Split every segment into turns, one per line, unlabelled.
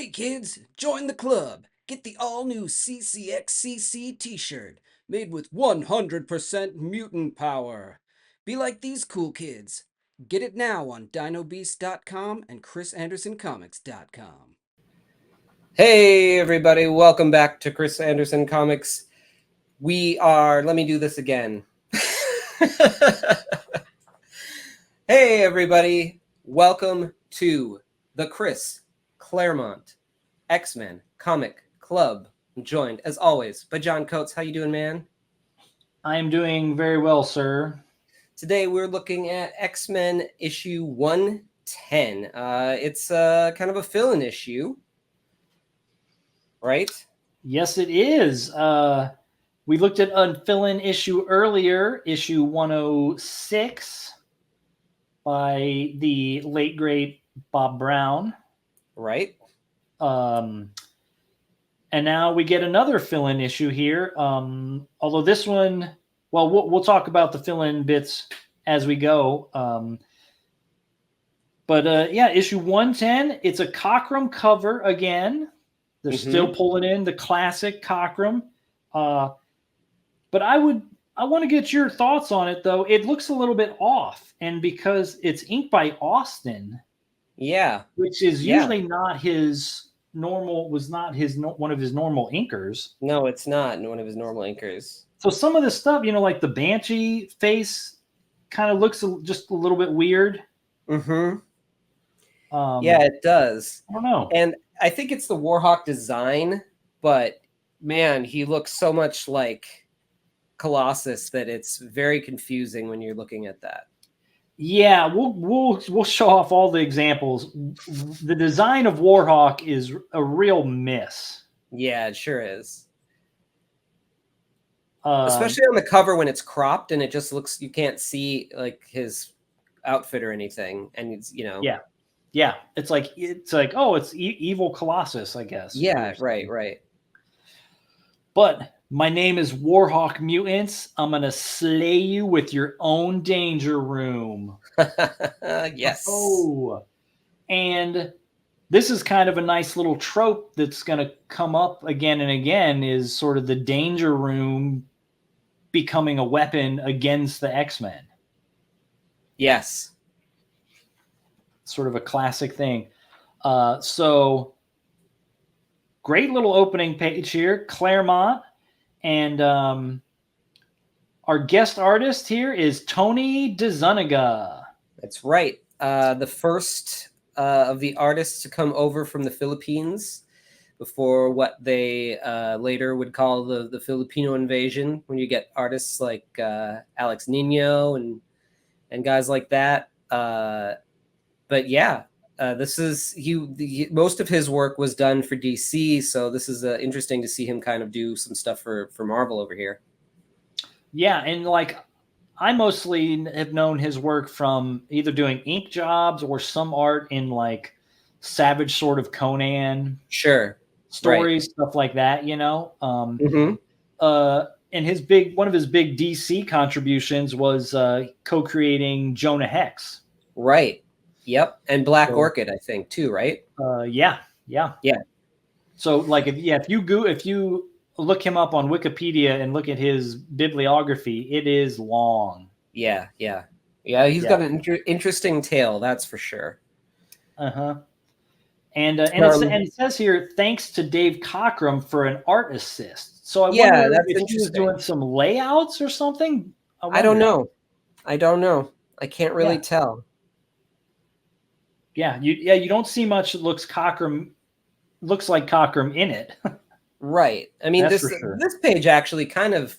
Hey kids, join the club. Get the all-new CCXCC t-shirt made with 100% mutant power. Be like these cool kids. Get it now on dinobeast.com and chrisandersoncomics.com.
Hey everybody, welcome back to Chris Anderson Comics. Let me do this again. Hey everybody, welcome to the Chris Claremont X-Men Comic Club. I'm joined, as always, by John Coates. How you doing, man?
I'm doing very well, sir.
Today we're looking at X-Men issue 110. It's kind of a fill-in issue, right?
Yes, it is. We looked at a fill-in issue earlier, issue 106 by the late, great Bob Brown.
Right.
And now we get another fill-in issue here. Although this one, well, we'll talk about the fill-in bits as we go. But issue 110, it's a Cockrum cover again. They're still pulling in the classic Cockrum. But I want to get your thoughts on it, though. It looks a little bit off, and because it's inked by Austin, which is usually not his normal, one of his normal inkers.
No, it's not one of his normal inkers.
So some of this stuff, like the Banshee face, kind of looks just a little bit weird.
Yeah, it does.
I don't know,
and I think it's the WARHAWK design, but man, he looks so much like Colossus that it's very confusing when you're looking at that.
Yeah, we'll show off all the examples. The design of WARHAWK is a real miss.
Yeah, it sure is. Especially on the cover when it's cropped and it just looks, you can't see like his outfit or anything, and it's
Yeah, it's like oh, it's evil Colossus, I guess.
Yeah, right.
But my name is WARHAWK Mutants. I'm gonna slay you with your own danger room.
Yes.
Oh, and this is kind of a nice little trope that's gonna come up again and again. Is sort of the danger room becoming a weapon against the X-Men.
Yes.
Sort of a classic thing. So great little opening page here, Claremont, and our guest artist here is Tony DeZuniga.
That's right. The first of the artists to come over from the Philippines before what they later would call the Filipino invasion, when you get artists like Alex Nino and guys like that. But yeah, this is most of his work was done for DC, so this is interesting to see him kind of do some stuff for Marvel over here.
Yeah, and like I mostly have known his work from either doing ink jobs or some art in like Savage Sword of Conan, stories, stuff like that. And one of his big DC contributions was co-creating Jonah Hex.
Right. Yep, and Black Orchid, I think, too, right?
Yeah. So, like, if you look him up on Wikipedia and look at his bibliography, it is long.
Yeah. He's got an interesting tale, that's for sure.
And it says here, thanks to Dave Cockrum for an art assist. So I wonder if he was doing some layouts or something.
I don't know. I can't really tell.
Yeah, you don't see much that looks like Cockrum in it.
Right. I mean, this page actually kind of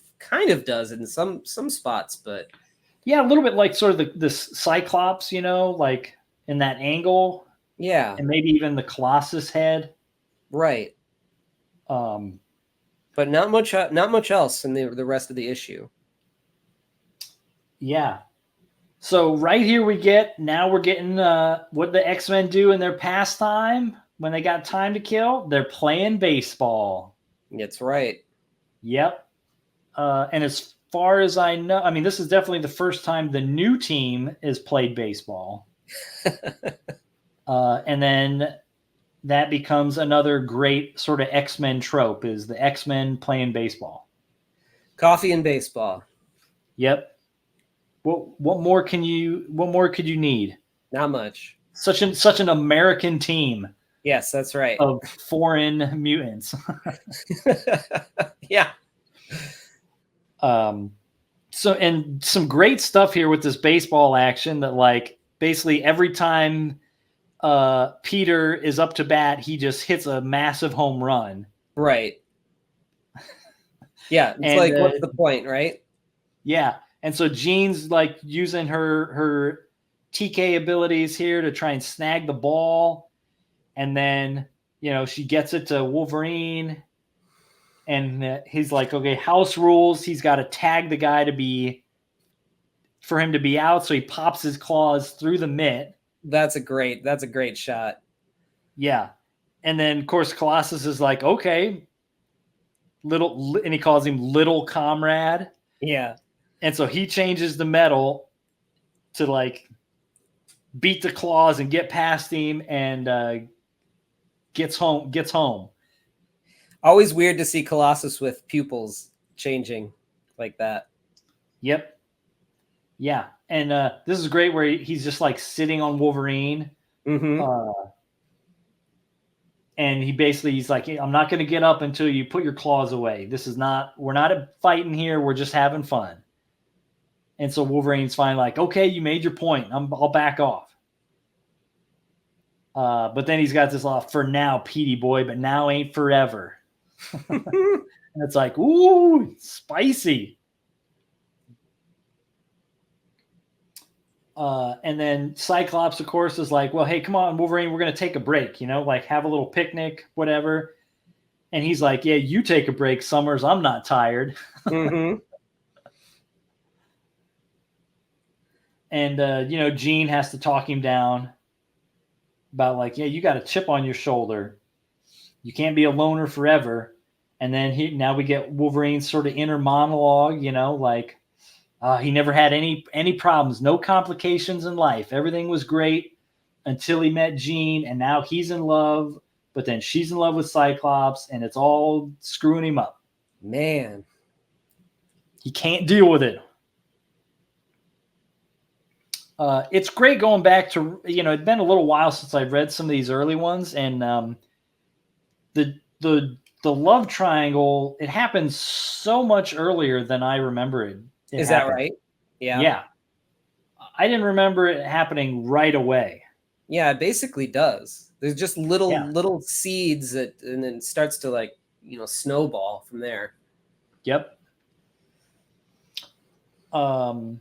does in some spots, but
yeah, a little bit like sort of the Cyclops, like in that angle.
Yeah,
and maybe even the Colossus head.
Right. But not much else in the rest of the issue.
Yeah. So right here we're getting what the X-Men do in their pastime when they got time to kill. They're playing baseball.
That's right.
Yep. And as far as I know, I mean, this is definitely the first time the new team has played baseball. And then that becomes another great sort of X-Men trope, is the X-Men playing baseball.
Coffee and baseball.
Yep. What more could you need?
Not much.
Such an American team.
Yes, that's right.
Of foreign mutants.
Yeah.
So, and some great stuff here with this baseball action that, like, basically every time Peter is up to bat, he just hits a massive home run.
Right. Yeah. It's like, what's the point, right?
Yeah. And so Jean's like using her TK abilities here to try and snag the ball. And then, she gets it to Wolverine. And he's like, okay, house rules. He's got to tag the guy for him to be out. So he pops his claws through the mitt.
That's a great shot.
Yeah. And then, of course, Colossus is like, okay, and he calls him Little Comrade.
Yeah.
And so he changes the metal to, like, beat the claws and get past him and gets home.
Always weird to see Colossus with pupils changing like that.
Yep. Yeah. And this is great where he's just like sitting on Wolverine.
Mm-hmm.
And he's like, I'm not going to get up until you put your claws away. We're not fighting here. We're just having fun. And so Wolverine's finally like, okay, you made your point. I'll back off. But then he's got this for now, Petey boy, but now ain't forever. And it's like, ooh, spicy. And then Cyclops, of course, is like, well, hey, come on, Wolverine, we're going to take a break, like have a little picnic, whatever. And he's like, yeah, you take a break, Summers. I'm not tired.
Mm-hmm.
And, Jean has to talk him down about, like, yeah, you got a chip on your shoulder. You can't be a loner forever. And then now we get Wolverine's sort of inner monologue, like, he never had any problems, no complications in life. Everything was great until he met Jean, and now he's in love, but then she's in love with Cyclops, and it's all screwing him up.
Man.
He can't deal with it. It's great going back to, it'd been a little while since I've read some of these early ones, and the love triangle, it happens so much earlier than I remember it.
Is that right? Yeah.
Yeah. I didn't remember it happening right away.
Yeah, it basically does. There's just little seeds and then it starts to, like, snowball from there.
Yep. And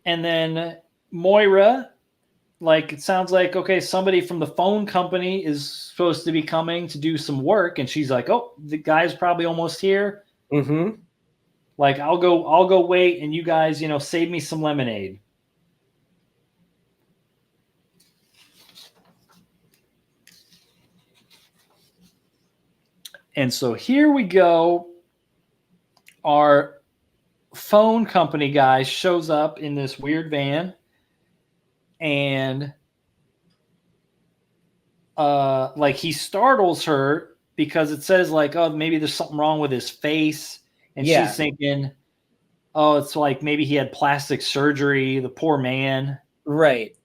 then Moira, like, it sounds like, okay, somebody from the phone company is supposed to be coming to do some work, and she's like, oh, the guy's probably almost here.
Mm-hmm.
Like, I'll go wait, and you guys, save me some lemonade. And so here we go. Our phone company guy shows up in this weird van, and like, he startles her because it says, like, oh, maybe there's something wrong with his face. And she's thinking, oh, it's like maybe he had plastic surgery, the poor man.
Right.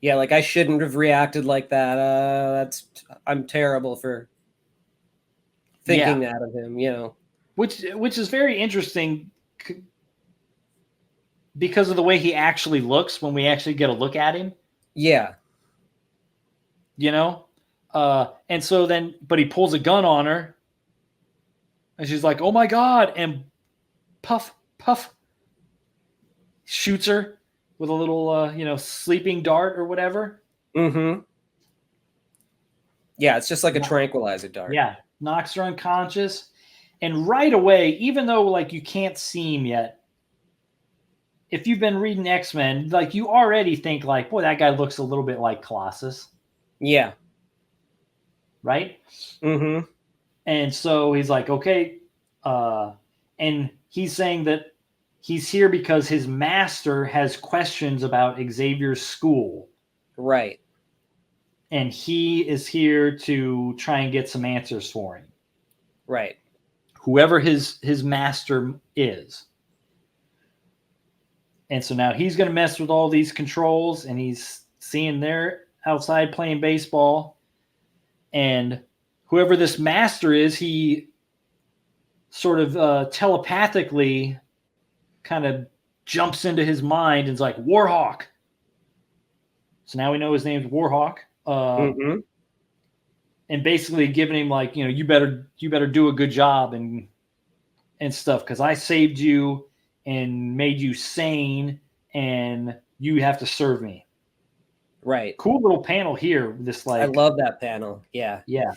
Yeah, like, I shouldn't have reacted like that. I'm terrible for thinking that of him,
Which is very interesting because of the way he actually looks when we actually get a look at him.
Yeah.
And so then, but he pulls a gun on her. And she's like, oh my God. And puff, puff, shoots her with a little, sleeping dart or whatever.
Mm-hmm. Yeah, it's just like a tranquilizer dart.
Yeah, knocks her unconscious. And right away, even though, like, you can't see him yet, if you've been reading X-Men, like, you already think, like, boy, that guy looks a little bit like Colossus.
Yeah.
Right?
Mm-hmm.
And so he's like, okay. And he's saying that he's here because his master has questions about Xavier's school.
Right.
and he is here to try and get some answers for him.
Right.
Whoever his master is. And so now he's going to mess with all these controls, and he's seeing they're outside playing baseball. And whoever this master is, he sort of telepathically kind of jumps into his mind and is like, WARHAWK. So now we know his name's WARHAWK. And basically giving him like, you better do a good job and stuff, because I saved you and made you sane, and you have to serve me.
Right.
Cool little panel here. This like,
I love that panel. Yeah.
Yeah.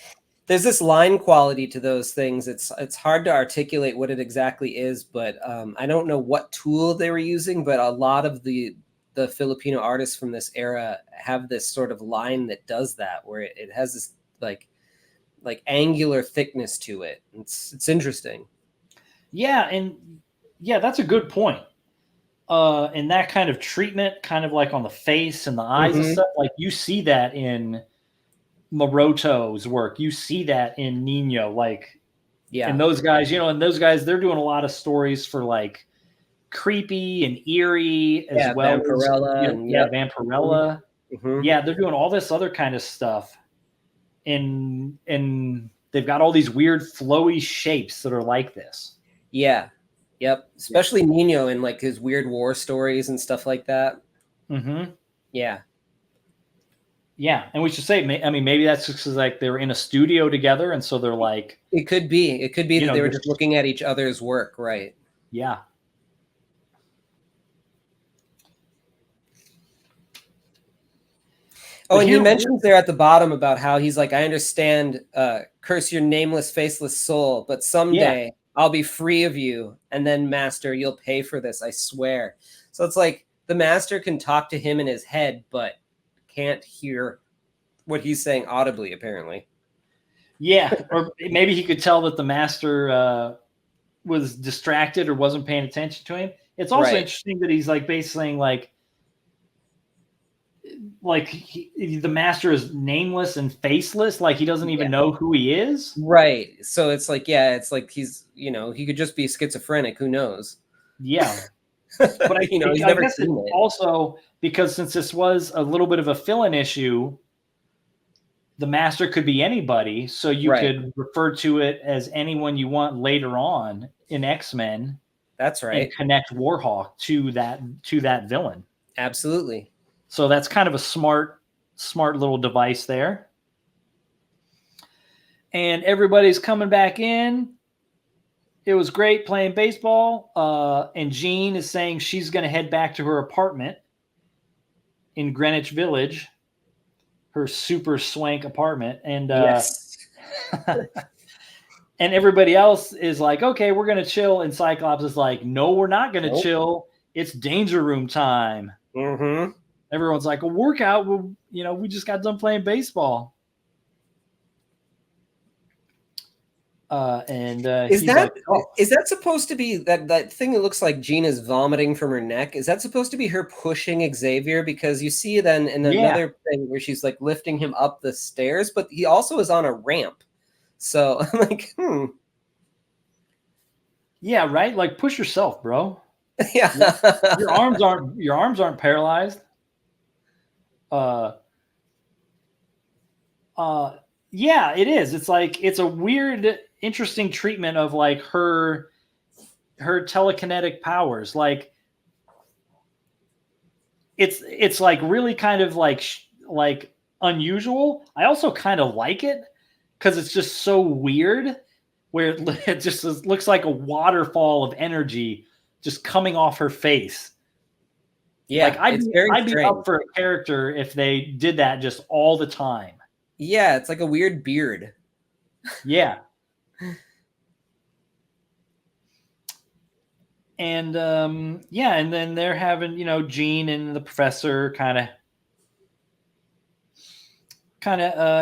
There's this line quality to those things. It's hard to articulate what it exactly is, but I don't know what tool they were using, but a lot of the Filipino artists from this era have this sort of line that does that, where it has this like angular thickness to it. It's interesting.
Yeah, and yeah, that's a good point. And that kind of treatment, kind of like on the face and the eyes and stuff, like you see that in Moroto's work. You see that in Nino, like,
yeah.
And those guys, they're doing a lot of stories for like creepy and eerie as well.
Vampirella,
Vampirella. Yeah, they're doing all this other kind of stuff, and they've got all these weird flowy shapes that are like this.
Yeah. Yep. Especially Nino and like his weird war stories and stuff like that. Yeah.
Yeah. And we should say, I mean, maybe that's just like they were in a studio together. And so they're like,
it could be that they were just looking at each other's work. Right.
Yeah.
Oh, and he mentions there at the bottom about how he's like, I understand, curse your nameless, faceless soul, but someday I'll be free of you. And then, master, you'll pay for this, I swear. So it's like the master can talk to him in his head, but can't hear what he's saying audibly, apparently.
Yeah. Or maybe he could tell that the master was distracted or wasn't paying attention to him. It's also interesting that he's like basically saying the master is nameless and faceless, like he doesn't even know who he is.
Right. So it's like, it's like he's, he could just be schizophrenic. Who knows?
Yeah. But I guess it also, because since this was a little bit of a fill-in issue, the master could be anybody. So you could refer to it as anyone you want later on in X-Men.
That's right.
And connect WARHAWK to that villain.
Absolutely.
So that's kind of a smart little device there. And everybody's coming back in. It was great playing baseball. And Jean is saying she's going to head back to her apartment in Greenwich Village, her super swank apartment. And and everybody else is like, okay, we're going to chill. And Cyclops is like, no, we're not going to chill. It's danger room time. Everyone's like, a workout. We just got done playing baseball.
Is that supposed to be that thing that looks like Jean is vomiting from her neck? Is that supposed to be her pushing Xavier? Because you see then in another thing where she's like lifting him up the stairs, but he also is on a ramp. So I'm like,
Yeah, right. Like push yourself, bro.
Yeah.
Your arms aren't paralyzed. Yeah, it is. It's like it's a weird, interesting treatment of like her telekinetic powers. Like it's like really kind of like unusual. I also kind of like it because it's just so weird, where it just looks like a waterfall of energy just coming off her face.
Yeah,
like I'd be up for a character if they did that just all the time.
Yeah, it's like a weird beard.
Yeah. And and then they're having, Jean and the professor kind of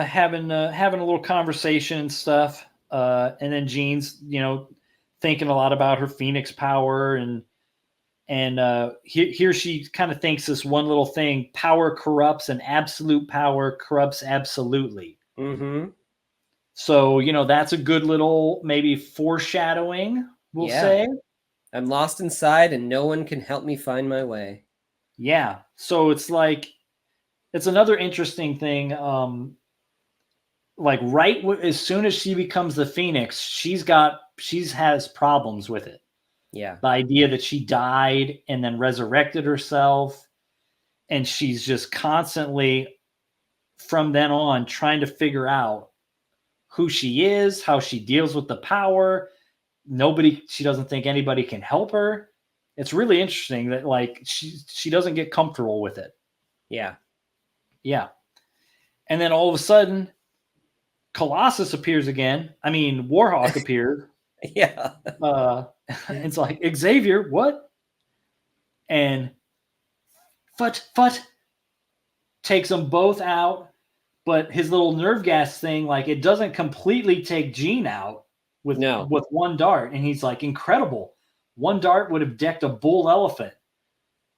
having a little conversation and stuff. And then Jean's, thinking a lot about her Phoenix power and And here she kind of thinks this one little thing: power corrupts, and absolute power corrupts absolutely.
Mm-hmm.
So, that's a good little maybe foreshadowing, we'll say.
I'm lost inside and no one can help me find my way.
Yeah. So it's another interesting thing. As soon as she becomes the Phoenix, she has problems with it.
Yeah.
The idea that she died and then resurrected herself. And she's just constantly, from then on, trying to figure out who she is, how she deals with the power. She doesn't think anybody can help her. It's really interesting that she doesn't get comfortable with it.
Yeah.
Yeah. And then all of a sudden, Colossus appears again. I mean, WARHAWK appeared.
Yeah.
It's like, Xavier, what? And Fut takes them both out. But his little nerve gas thing, it doesn't completely take Jean out with one dart. And he's like, incredible. One dart would have decked a bull elephant.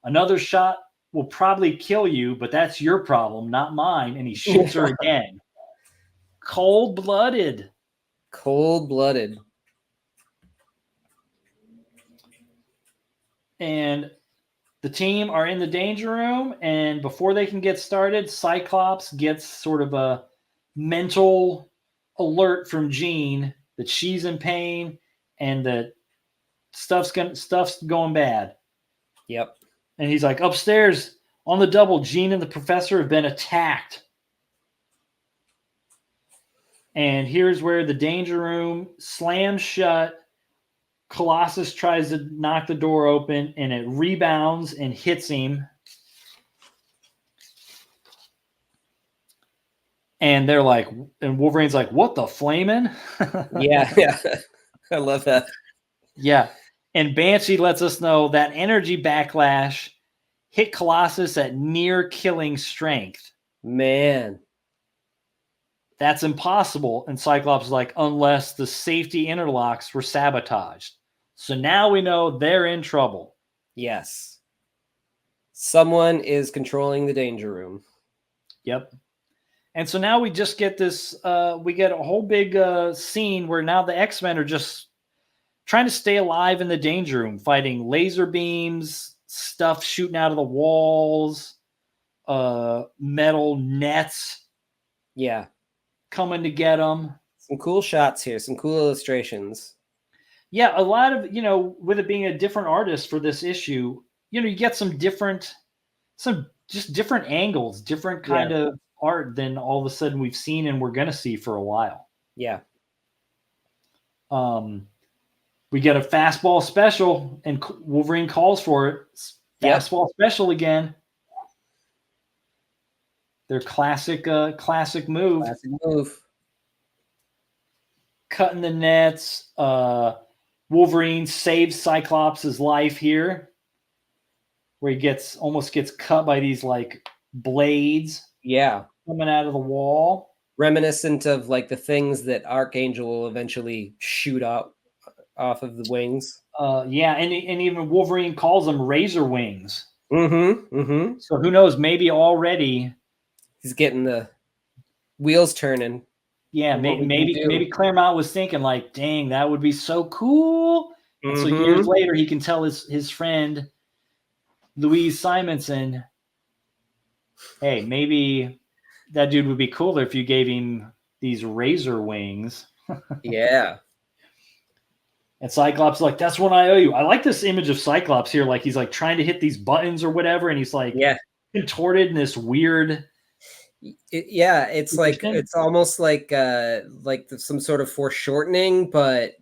Another shot will probably kill you, but that's your problem, not mine. And he shoots her again. Cold-blooded.
Cold-blooded.
And the team are in the danger room, and before they can get started, Cyclops gets sort of a mental alert from Jean that she's in pain and that stuff's going bad.
Yep.
And he's like, upstairs on the double, Jean and the professor have been attacked. And here's where the danger room slams shut. Colossus tries to knock the door open, and it rebounds and hits him. And they're like, and Wolverine's like, what the flaming?
Yeah. I love that.
Yeah. And Banshee lets us know that energy backlash hit Colossus at near killing strength.
Man.
That's impossible. And Cyclops is like, unless the safety interlocks were sabotaged. So now we know they're in trouble.
Yes. Someone is controlling the danger room.
Yep. And so now we just get this, we get a whole big scene where now the X-Men are just trying to stay alive in the danger room, fighting laser beams, stuff shooting out of the walls, metal nets.
Yeah.
Coming to get them.
Some cool shots here, some cool illustrations.
Yeah, a lot of, with it being a different artist for this issue, you get some different angles, different kind of art than all of a sudden we've seen and we're going to see for a while.
Yeah.
We get a fastball special and Wolverine calls for it. Fastball special again. Their classic move.
Classic move.
Cutting the nets. Wolverine saves Cyclops' life here, where he almost gets cut by these blades.
Yeah.
Coming out of the wall.
Reminiscent of the things that Archangel will eventually shoot out off of the wings.
Yeah, and even Wolverine calls them razor wings.
Mm-hmm. Mm-hmm.
So who knows? Maybe already
he's getting the wheels turning.
Yeah, maybe Claremont was thinking dang, that would be so cool. Mm-hmm. And so years later, he can tell his friend Louise Simonson, hey, maybe that dude would be cooler if you gave him these razor wings.
Yeah.
And Cyclops is like, that's what I owe you. I like this image of Cyclops here. He's trying to hit these buttons or whatever. And he's contorted in this weird.
It's it's almost like some sort of foreshortening, but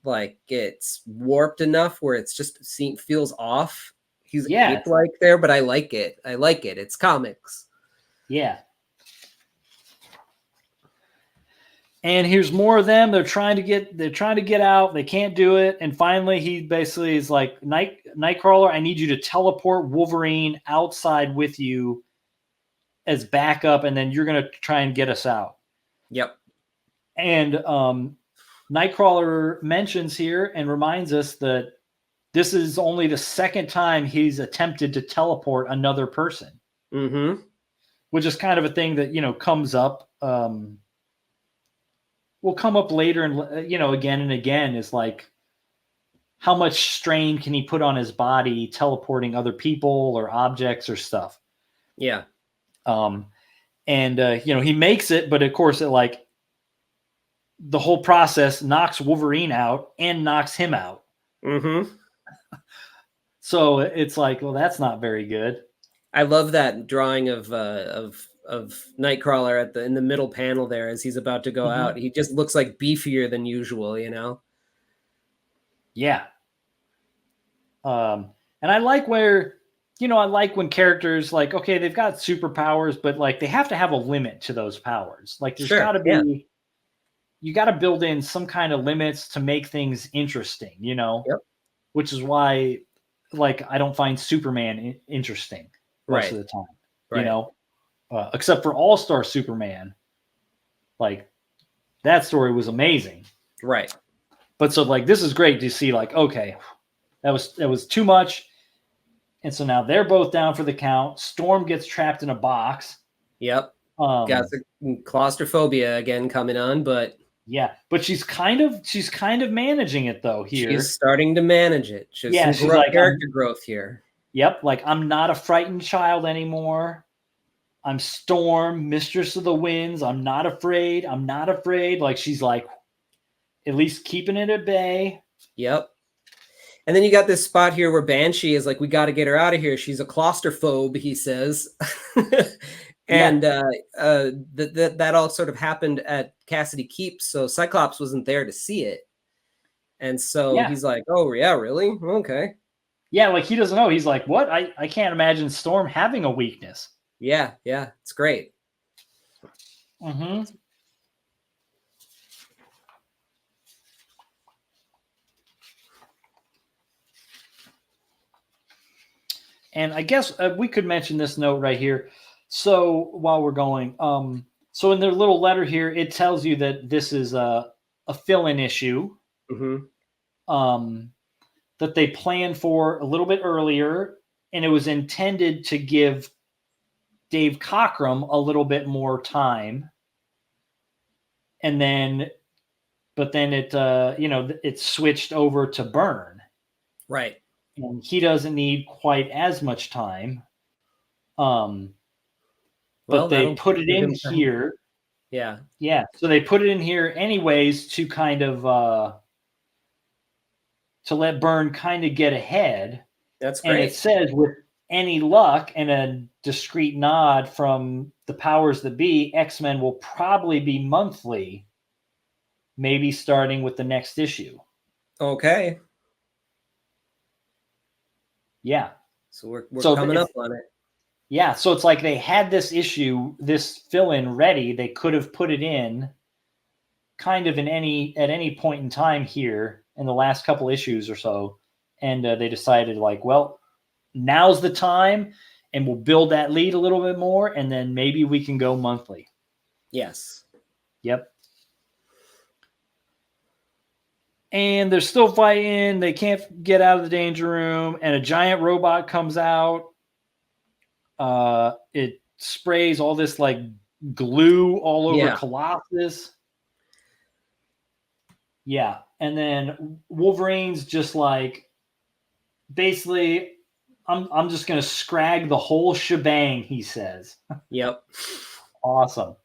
it's warped enough where it's just feels off. He's ape-like there, but I like it. It's comics.
Yeah. And here's more of them. They're trying to get out. They can't do it. And finally, he basically is like, Nightcrawler, I need you to teleport Wolverine outside with you as backup, and then you're going to try and get us out.
Yep.
And Nightcrawler mentions here and reminds us that this is only the second time he's attempted to teleport another person.
Mm-hmm.
Which is kind of a thing that, comes up, will come up later and, again and again, is like, how much strain can he put on his body teleporting other people or objects or stuff?
Yeah.
He makes it, but of course the whole process knocks Wolverine out and knocks him out.
Mm-hmm.
So it's like, well, that's not very good.
I love that drawing of Nightcrawler in the middle panel there as he's about to go out. He just looks like beefier than usual,
Yeah. And I like where, I like when characters like, okay, they've got superpowers, but like they have to have a limit to those powers. Like there's got to be, you got to build in some kind of limits to make things interesting, Yep. Which is why, like, I don't find Superman interesting most of the time, except for All-Star Superman. Like, that story was amazing.
Right.
But so, like, this is great to see, like, okay, that was too much. And so now they're both down for the count. Storm gets trapped in a box.
Yep. Got the claustrophobia again coming on, but
yeah, but she's kind of managing it though here.
She's starting to manage it. She's like character growth here.
Yep, like I'm not a frightened child anymore. I'm Storm, Mistress of the Winds. I'm not afraid. Like she's like at least keeping it at bay.
Yep. And then you got this spot here where Banshee is like, we got to get her out of here. She's a claustrophobe, he says. And that all sort of happened at Cassidy Keep, so Cyclops wasn't there to see it. And so he's like, oh, yeah, really? Okay.
Yeah, like he doesn't know. He's like, what? I can't imagine Storm having a weakness.
Yeah, it's great.
Mm-hmm. And I guess we could mention this note right here. So while we're going, so in their little letter here, it tells you that this is a fill-in issue that they planned for a little bit earlier, and it was intended to give Dave Cockrum a little bit more time. And then, but then it, it switched over to Byrne.
Right.
And he doesn't need quite as much time. But they put it in here.
Yeah.
Yeah. So they put it in here anyways to kind of to let Byrne kind of get ahead.
That's great.
And it says with any luck and a discreet nod from the powers that be, X-Men will probably be monthly, maybe starting with the next issue.
Okay.
Yeah.
So we're coming up on it.
Yeah, so it's like they had this issue, this fill-in ready. They could have put it in kind of at any point in time here in the last couple issues or so. And they decided like, well, now's the time and we'll build that lead a little bit more. And then maybe we can go monthly.
Yes.
Yep. And they're still fighting. They can't get out of the danger room. And a giant robot comes out. It sprays all this like glue all over Colossus. Yeah. And then Wolverine's just like, basically, I'm just going to scrag the whole shebang, he says.
Yep.
Awesome.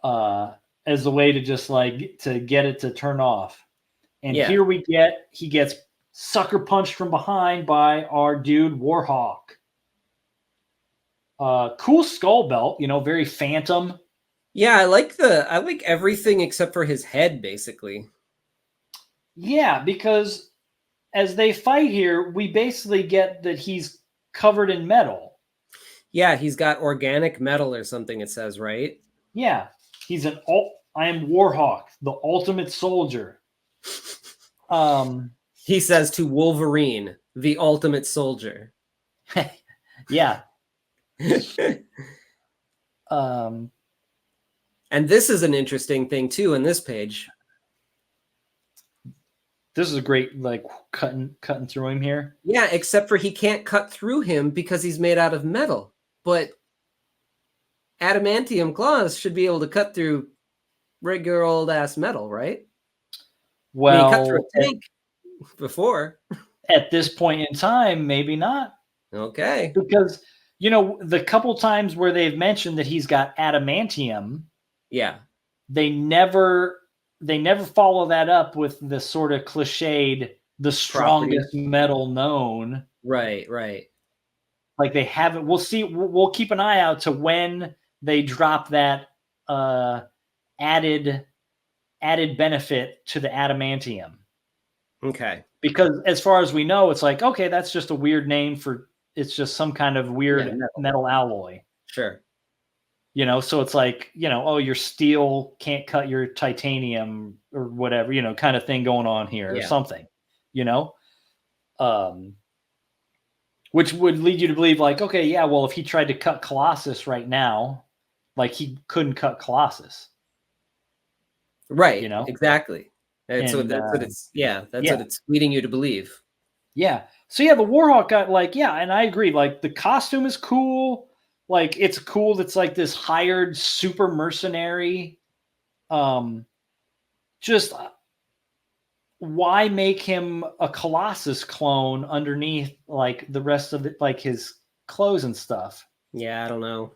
As a way to just like to get it to turn off. And here he gets sucker punched from behind by our dude WARHAWK. Cool skull belt, very Phantom.
Yeah, I like everything except for his head, basically.
Yeah, because as they fight here, we basically get that he's covered in metal.
Yeah, he's got organic metal or something, it says, right?
Yeah, he's I am WARHAWK, the ultimate soldier.
He says to Wolverine, the ultimate soldier.
Yeah.
And this is an interesting thing too in this page.
this is a great like cutting through him here.
Yeah, except for he can't cut through him because he's made out of metal. But adamantium claws should be able to cut through regular old ass metal, right?
Well,
he cut through a tank before.
At this point in time, maybe not.
Okay.
Because, you know, the couple times where they've mentioned that he's got adamantium,
yeah,
they never follow that up with the sort of cliched, the strongest metal known.
Right.
Like they haven't. We'll see. We'll keep an eye out to when they drop that added benefit to the adamantium.
Okay.
Because as far as we know, it's like, okay, that's just a weird name for, it's just some kind of weird metal alloy.
Sure.
You know, so it's like, you know, oh, your steel can't cut your titanium or whatever, you know, kind of thing going on here or something, you know? Which would lead you to believe like, okay, yeah, well, if he tried to cut Colossus right now, like he couldn't cut Colossus.
Right.
You know?
Exactly. That's what it's what it's leading you to believe.
Yeah. So yeah, the WARHAWK got like, yeah, and I agree. Like the costume is cool. Like it's cool. That's like this hired super mercenary. Just why make him a Colossus clone underneath like the rest of it, like his clothes and stuff?
Yeah, I don't know.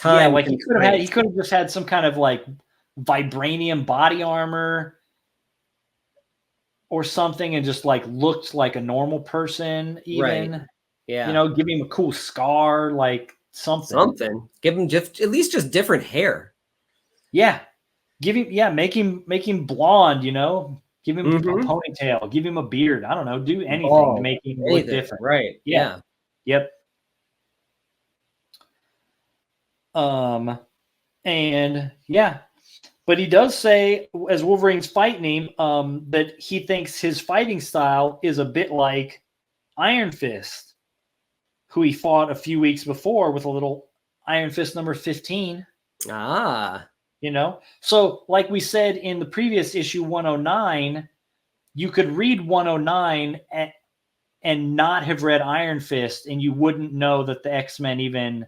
Yeah, like he could have just had some kind of like vibranium body armor or something and just like looked like a normal person even.
Right. Yeah.
You know, give him a cool scar, like something.
Give him at least just different hair.
Yeah. Make him blonde, you know. Give him a ponytail, give him a beard. I don't know, do anything to make him look different.
Right. Yeah.
Yep. And yeah. But he does say, as Wolverine's fighting him, that he thinks his fighting style is a bit like Iron Fist, who he fought a few weeks before with a little Iron Fist number 15.
Ah.
You know? So, like we said in the previous issue 109, you could read 109 and not have read Iron Fist, and you wouldn't know that the X-Men even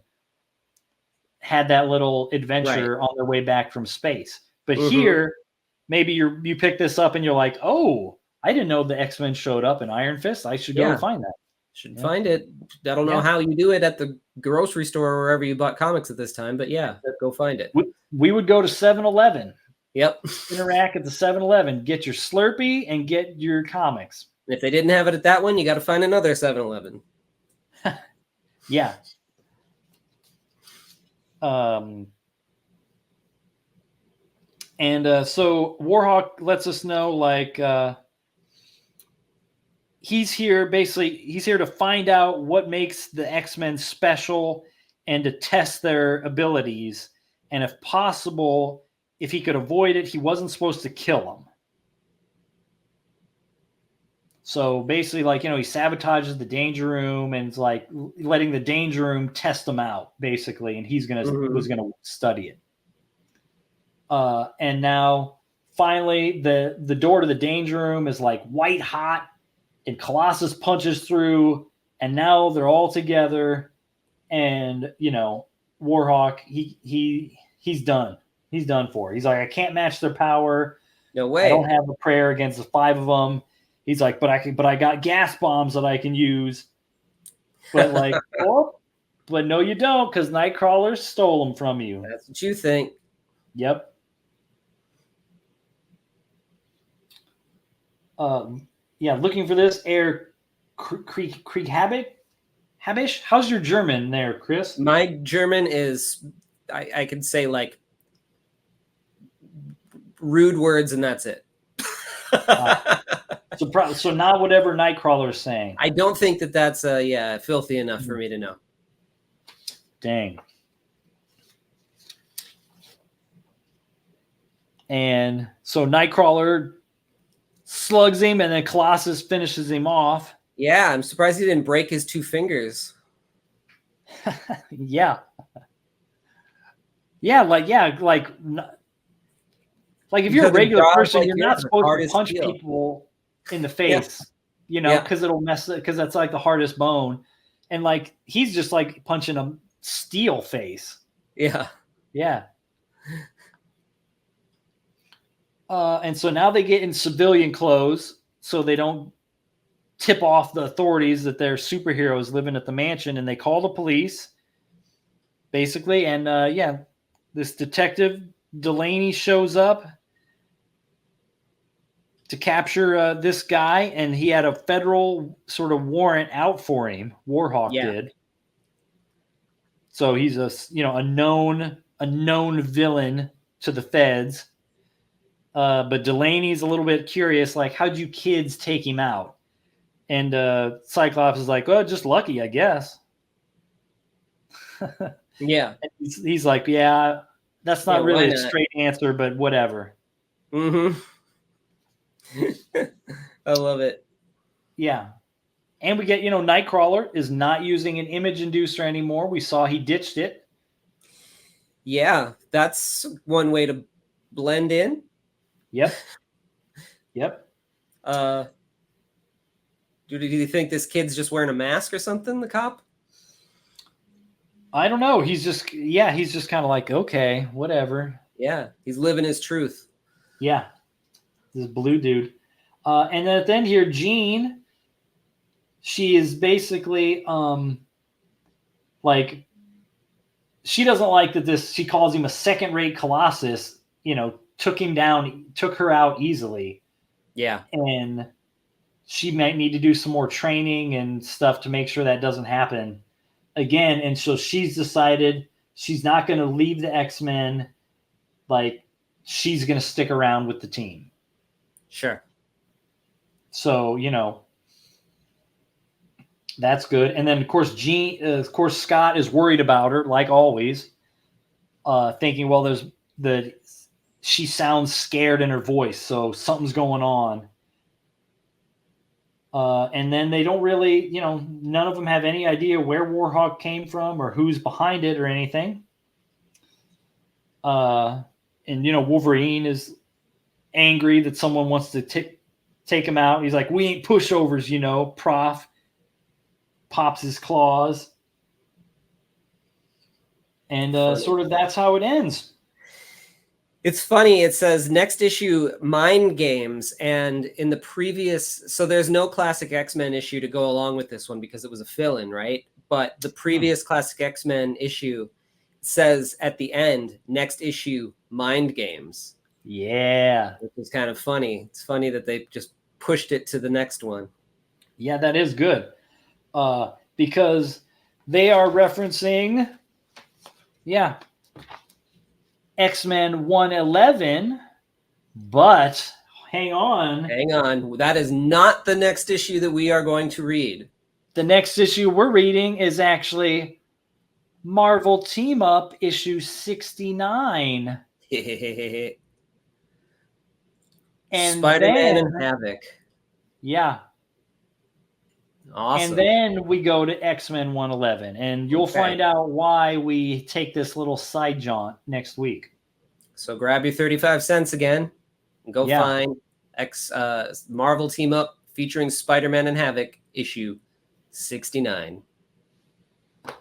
had that little adventure on their way back from space. But here, maybe you pick this up and you're like, oh, I didn't know the X-Men showed up in Iron Fist. I should go and find that.
Should find it. I don't know how you do it at the grocery store or wherever you bought comics at this time, but yeah, go find it.
We would go to 7-Eleven.
Yep.
Interact at the 7-Eleven. Get your Slurpee and get your comics.
If they didn't have it at that one, you got to find another 7-Eleven.
Yeah. So WARHAWK lets us know, like, he's here to find out what makes the X-Men special and to test their abilities. And if possible, if he could avoid it, he wasn't supposed to kill them. So basically, like, you know, he sabotages the danger room and it's like letting the danger room test him out, basically. And he's was gonna study it. And now finally the door to the danger room is like white hot and Colossus punches through and now they're all together and, you know, WARHAWK, he's done. He's done for. He's like, I can't match their power.
No way.
I don't have a prayer against the 5 of them. He's like, but I got gas bombs that I can use. But like, oh, but no, you don't, because Nightcrawler stole them from you.
That's what you think.
Yep. Yeah, looking for this Air Krieg Habish. How's your German there, Chris?
My German is, I could say like rude words and that's it.
So not whatever Nightcrawler is saying.
I don't think that's filthy enough for me to know.
Dang. And so Nightcrawler slugs him, and then Colossus finishes him off.
Yeah, I'm surprised he didn't break his 2 fingers.
Yeah, like Like if you're a
Because
regular
John's
person,
like,
you're
yeah,
not
the
supposed to
hardest
punch
steel.
people in the face, you know,
Yeah.
because it'll mess it, because that's like the hardest bone. And like he's just like punching a steel face.
Yeah.
Yeah. And so now they get in civilian clothes so they don't tip off the authorities that they're superheroes living at the mansion, and they call the police basically. And yeah, this detective Delaney shows up to capture this guy, and he had a federal sort of warrant out for him. WARHAWK did. So he's a known villain to the feds. But Delaney's a little bit curious, like, how'd you kids take him out? And Cyclops is like, oh, just lucky, I guess.
Yeah.
He's like, yeah, that's not really a straight answer, but whatever.
Mm-hmm. I love it.
Yeah. And we get, Nightcrawler is not using an image inducer anymore. We saw he ditched it.
Yeah, that's one way to blend in.
Yep. Yep.
Do you think this kid's just wearing a mask or something, the cop?
I don't know. He's just kind of like, okay, whatever.
Yeah, he's living his truth.
Yeah. This blue dude. And then at the end here, Jean, she is basically like, she doesn't like that she calls him a second-rate Colossus, took her out easily.
Yeah.
And she might need to do some more training and stuff to make sure that doesn't happen again. And so she's decided she's not going to leave the X-Men. Like, she's going to stick around with the team.
Sure.
So, that's good. And then, of course, Scott is worried about her, like always, thinking, well, she sounds scared in her voice, so something's going on. And then they don't really, none of them have any idea where WARHAWK came from or who's behind it or anything. And, Wolverine is angry that someone wants to take him out. He's like, we ain't pushovers, Prof. Pops his claws. And sort of that's how it ends.
It's funny. It says next issue, Mind Games. And in the previous, so there's no classic X-Men issue to go along with this one because it was a fill-in, right? But the previous classic X-Men issue says at the end, next issue, Mind Games.
Yeah.
Which is kind of funny. It's funny that they just pushed it to the next one.
Yeah, that is good. Because they are referencing, X-Men 111, but hang on.
That is not the next issue that we are going to read.
The next issue we're reading is actually Marvel Team Up issue 69. And
Spider-Man and Havoc.
Yeah.
Awesome.
And then we go to X-Men 111, and you'll find out why we take this little side jaunt next week.
So grab your 35 cents again and go find Marvel Team Up featuring Spider-Man and Havoc issue 69.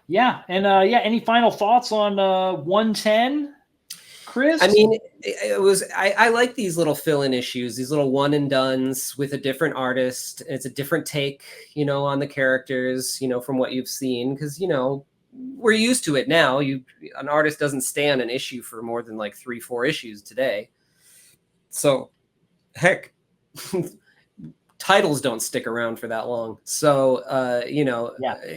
Yeah. And any final thoughts on 110, Chris?
I mean, I like these little fill-in issues, these little one and dones with a different artist. It's a different take, on the characters, from what you've seen. Because, we're used to it now. An artist doesn't stay on an issue for more than like 3-4 issues today. So, heck, titles don't stick around for that long. So,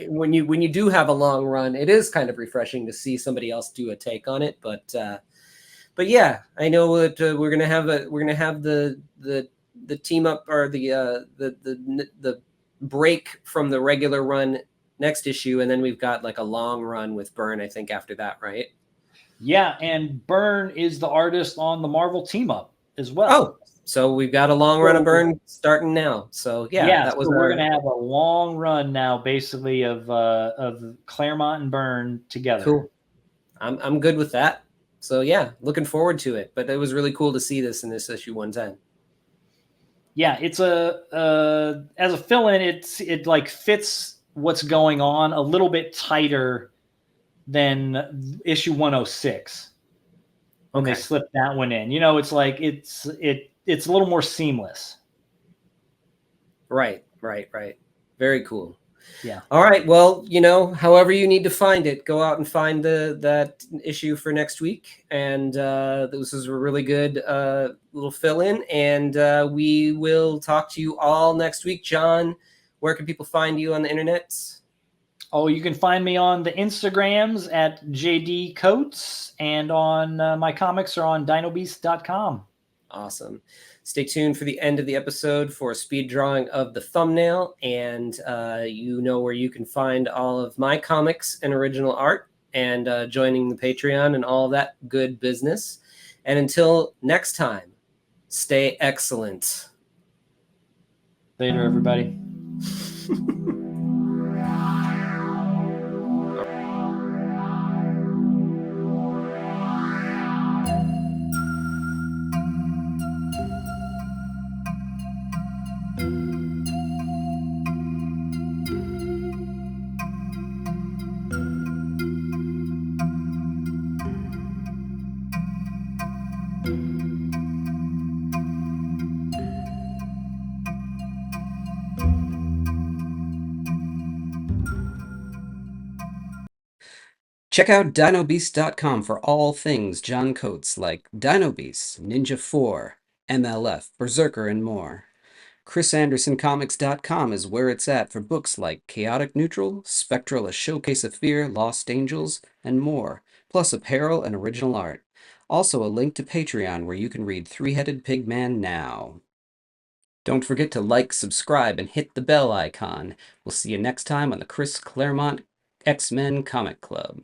when you do have a long run, it is kind of refreshing to see somebody else do a take on it. But yeah, I know that we're gonna have the team up or the break from the regular run next issue, and then we've got like a long run with Byrne, I think, after that, right?
Yeah, and Byrne is the artist on the Marvel Team Up as well.
Oh, so we've got a long run of Byrne starting now. So
we're gonna have a long run now, basically of Claremont and Byrne together.
Cool. I'm good with that. So yeah, looking forward to it. But it was really cool to see this in this issue 110.
Yeah, it's as a fill-in, it like fits what's going on a little bit tighter than issue 106 when they slipped that one in. You know, it's like it's a little more seamless.
Right. Very cool.
Yeah.
All right. Well, you know, however you need to find it, go out and find that issue for next week. And this is a really good little fill-in. And we will talk to you all next week. John, where can people find you on the internet?
Oh, you can find me on the Instagrams at JD Coates, and on my comics are on dinobeast.com.
Awesome. Stay tuned for the end of the episode for a speed drawing of the thumbnail. And you know where you can find all of my comics and original art, and joining the Patreon and all that good business. And until next time, stay excellent.
Later, everybody.
Check out dinobeast.com for all things John Coates, like Dino Beast, Ninja 4, M.L.F, Berserker, and more. ChrisAndersonComics.com is where it's at for books like Chaotic Neutral, Spectral: A Showcase of Fear, Lost Angels, and more, plus apparel and original art. Also a link to Patreon where you can read Three-Headed Pigman now. Don't forget to like, subscribe, and hit the bell icon. We'll see you next time on the Chris Claremont X-Men Comic Club.